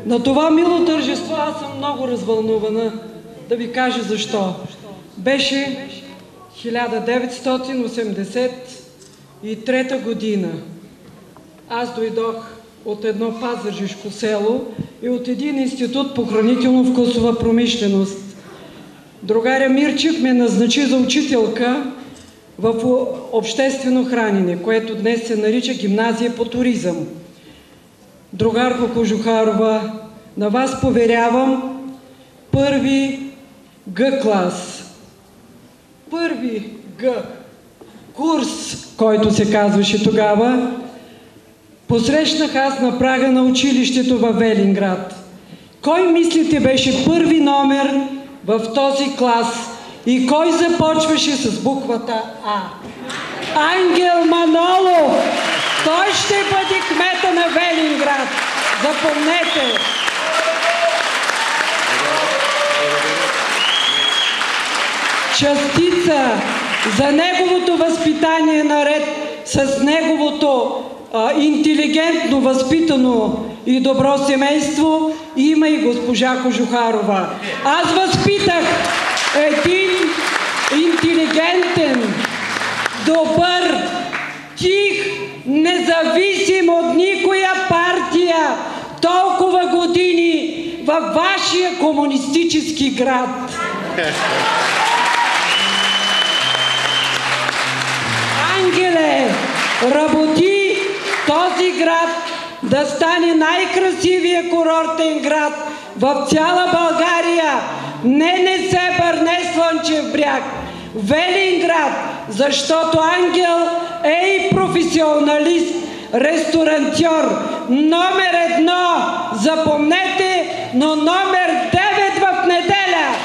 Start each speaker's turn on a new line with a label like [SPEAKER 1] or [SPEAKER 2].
[SPEAKER 1] На това мило тържество аз съм много развълнувана. Да ви кажа защо. Беше 1983 година. Аз дойдох от едно пазарджишко село и от един институт по хранително-вкусова промишленост. Другаря Мирчев ме назначи за учителка в обществено хранене, което днес се нарича гимназия по туризъм. Другарко Кожухарова, на вас поверявам първи Г клас. Първи Г курс, който се казваше тогава, посрещнах аз на прага на училището във Велинград. Кой мислите беше първи номер в този клас и кой започваше с буквата А? Ангел Манолов! Той ще бъде кмета на Велинград. Запомнете! Частица за неговото възпитание наред с неговото интелигентно, възпитано и добро семейство има и госпожа Кожухарова. Аз възпитах един интелигентен, добър, тих, независим от никоя партия толкова години във вашия комунистически град. Ангеле, работи този град да стане най-красивия курортен град в цяла България. Не Несебър, не Слънчев бряг. Велинград, защото Ангел е и професионалист, ресторантьор. Номер 1, запомнете, но номер 9 в неделя.